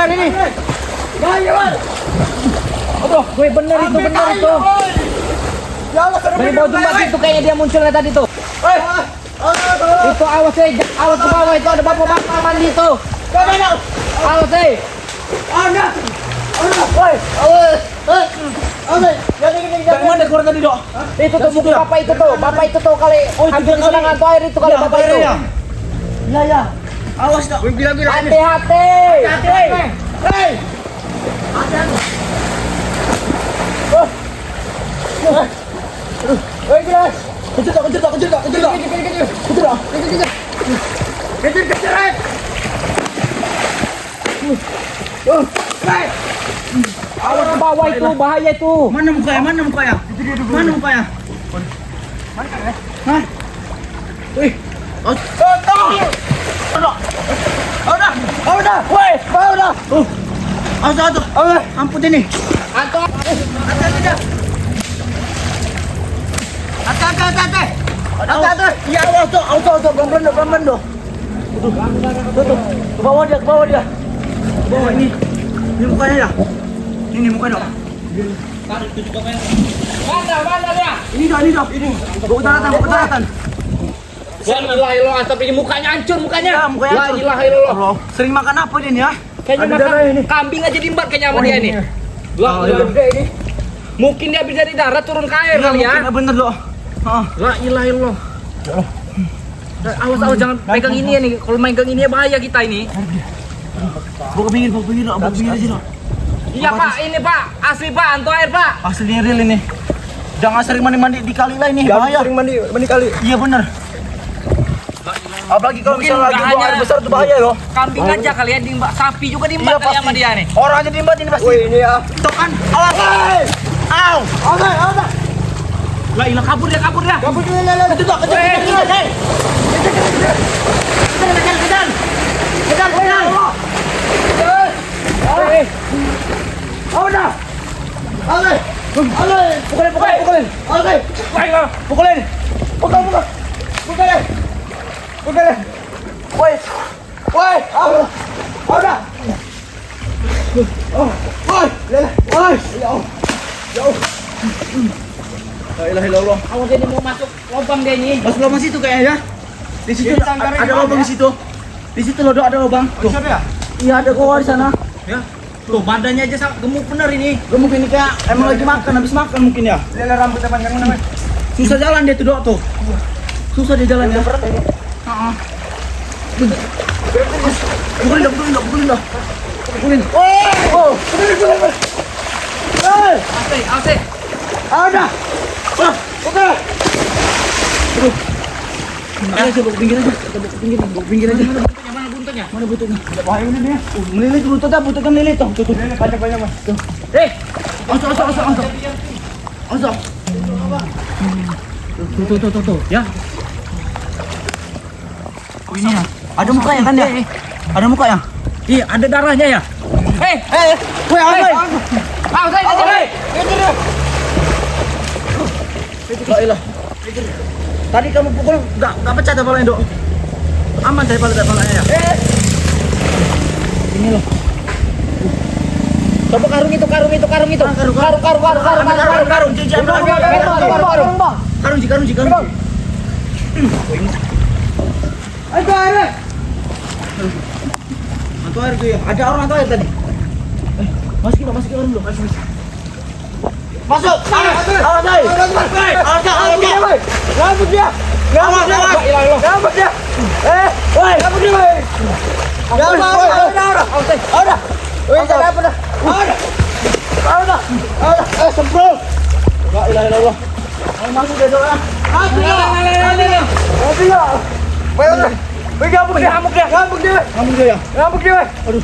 benar ini. Aduh, gue bener itu. Dari bawah jembatan itu kayaknya dia munculnya tadi tuh. Itu awas ke bawah itu ada bapak-bapak mandi tuh. Awas Dari mana keluar tadi, Dok? Itu tuh mungkin bapak itu tuh kali hampir kena ngantuk air itu kali bapak itu. Ya. Awas, Dok. Hati-hati. Hei. Jelas. Kejar, Awas ke bawah itu, bahaya itu. Mana mukanya? Hah? Wih. Udah. Woi, udah. Aduh. Ampun ini. Anton. Hati. Ya Allah, tuh. Pelan-pelan, Dok. Tuh. Ke bawah dia. Ke bawah ini. Ini mukanya ya. Ini mukanya, Dok. Mana dia? Ini, Dok. Bawa daratan. La ilaha illallah, tapi ini mukanya hancur mukanya. Ya, mukanya La hancur. ilaha illallah. Allah. Sering makan apa dia nih ya? Kayaknya Ada makan darah ini. kambing aja diembat kayaknya sama Oh, dia ini. nih. La Oh, ilaha iya. ini. Mungkin dia habis dari darat turun ke air kali ya. Mungkin bener, Dok. La ilaha illallah. Awas jangan pegang ini ya nih. Kalau megang ini ya bahaya kita ini. Bawa ke pinggir, Dok. Bawa ke pinggir aja, Dok. Iya Pak, ini Pak, asli Pak, anto air Pak. Aslinya real ini. Jangan sering mandi di kali lah ini, bahaya. Sering mandi kali. Iya bener. Apalagi kalau Mungkin misalnya lagi nggak buang hanya- air besar itu bahaya loh. Kambing aja kali ya diembat, sapi juga diembat kali sama dia nih. Orang aja diembat ini pasti. Wih, ini ya. Tuh kan, awas. Au. La ilah kabur dia. Kejar. Pukulin. La ilaha illallah. Awas dia mau masuk lubang dia ini. Masuk lubang situ kayaknya ya. Di situ ada lubang di situ. Di situ loh, Dok, ada lubang. Tuh. Iya, ada goa di sana. Ya. Tuh badannya aja gemuk bener ini. Gemuk ini kayak emang lagi makan, habis makan mungkin ya. Lele rambutnya panjang namanya. Susah jalan dia tuh, Dok, tuh. Susah dia jalan ya. Heeh. Pukulin, Dok. Pukulin. Oh. Ase. Ada. Oke. Aduh. Ayo coba ke pinggir aja. Bawa ke pinggir aja. Mana buntutnya? Mana buntutnya? Bahaya ini dia. Melilit buntutnya melilit tuh. Tuh. Panjang Mas. Tuh. Osok. Tuh. Ya. Oh ini ya. Ada muka ya kan ya? Ada muka ya? Iya, ada darahnya ya. Woi, Amai. La ilah. Tadi kamu pukul enggak pecah kepalanya, Dok. Aman daripada kepalanya ya. Ini loh. Coba karung itu. Karung. Antu air tuh ya. Ada orang antu air tadi. Masukin karung dulu. Masuk. Ngambek dia. Semprot. La ilaha illallah. Masuk dia, Dok. Ngambek dia ya. Aduh.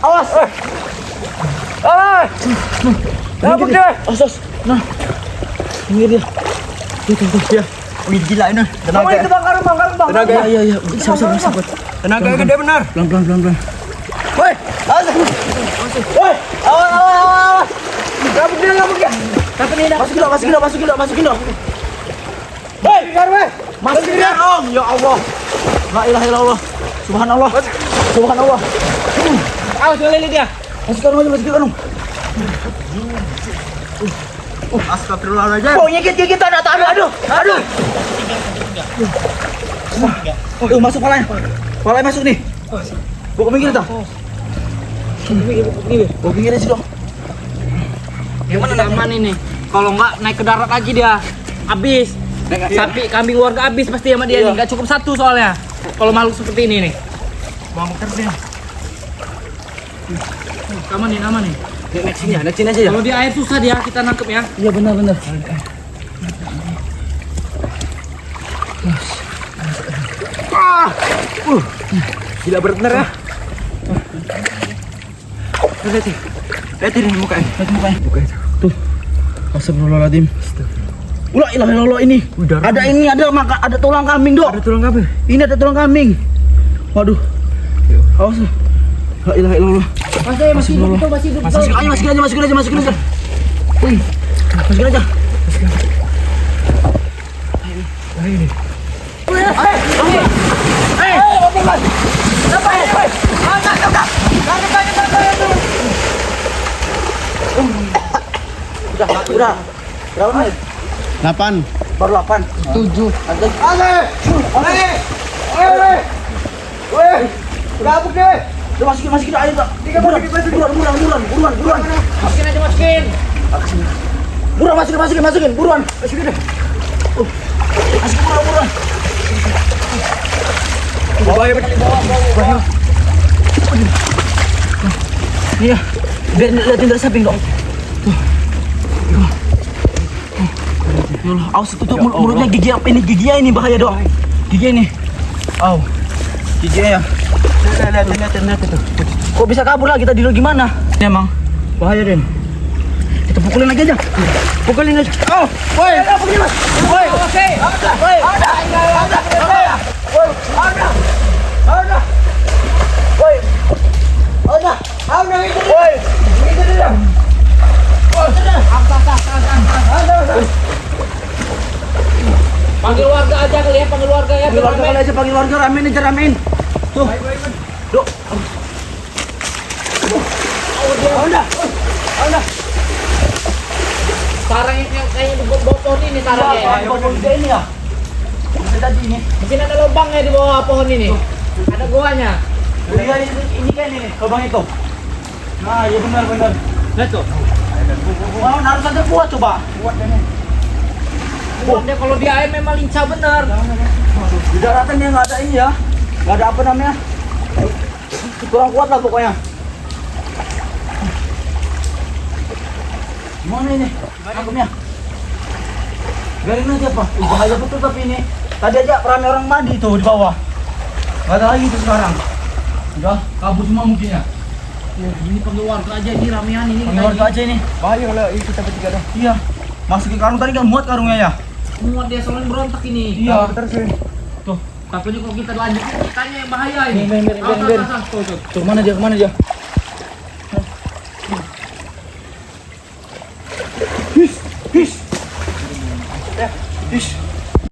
Awas. Awas. Nah. Ini dia. Tuh ya. Wih, gila ini. Tenaga. Iya. Sabar. Tenaga gede benar. Pelan. Woi, awas. Awas. Ngambek dia. Masukin, Dok. Hei, masuk ke dalam. Ya Allah. La ilaha illallah. Subhanallah. Subhanallah. Awas lele dia. Masukkan aja, masukkan. Astagfirullahaladzim. Oh, gigit aduh. Masuk palanya. Palanya masuk nih. Bawa ke pinggir dah. Bawa ke pinggir aja dong. Gimana aman ini? Kalau enggak naik ke darat lagi dia. Habis. Sapi kambing warga habis pasti sama dia nih. Enggak cukup satu soalnya. Kalau makhluk seperti ini nih. Mau kerja. Aman nih. Naik sini aja ya. Kalau di air susah dia kita nangkep ya. Iya benar. Gila bener ya. Lihat ini mukanya. Tuh. Astagfirullahaladzim. Ulah ilah ini. Ada tulang kambing, Dok. Ada tulang kambing. Ini ada tulang kambing. Waduh. Awas. La ilaha illallah. Masih hidup tuh, masih hidup. Masukin aja. Masukin aja. Masukin aja. Ini. Udah. Berapa menit? 8. Baru 8. 7. Gabuk deh. Udah masukin air, Pak. Buruan. Masukin aja, masukin. Buruan, masukin. Buruan. Masukin deh. Masukin buruan. Bahaya. Iya. Biar liatin dari samping, Dok. Tuh. Ya Allah, awas tutup mulutnya giginya ini bahaya, Dok. Giginya ini. Aw. Giginya ya. Lihat itu. Kok bisa kabur lah, kita di luar gimana? Ini emang bahaya, Den. Kita pukulin lagi aja. Oh, woi. Woi. Oke. Woi. Panggil warga aja kali ya, panggil warga ya. Panggil warga ramein. Tuh. Dok. Udah. Sarang yang kayaknya di bawah pohon ini sarangnya. Pohon ini ya. Tadi ini. Mungkin ada lubangnya di bawah pohon ini. Ada goanya. Iya, ini kan ini lubang itu. Nah, iya benar. Lihat tuh. Mau naruh saja kuat coba. Kuat ini. Kuat dia kalau di air memang lincah bener. Di daratan dia nggak ada ini ya. Nggak ada apa namanya. Kurang kuat lah pokoknya. Gimana ini? Nangkepnya? Biarin aja, Pak. Bahaya betul tapi ini. Tadi aja ramai orang mandi tuh di bawah. Nggak ada lagi tuh sekarang. Udah kabur semua mungkin ya. Ini panggil warga aja, ini ramean ini. Panggil warga aja ini. Bahaya kalau kita bertiga dong. Iya. Masukin karung tadi nggak muat karungnya ya. Muat dia soalnya berontak ini. Iya. Terus ini. Tuh, takutnya kalau kita lanjut kitanya yang bahaya ini. Biar. Tuh. Tuh, kemana dia?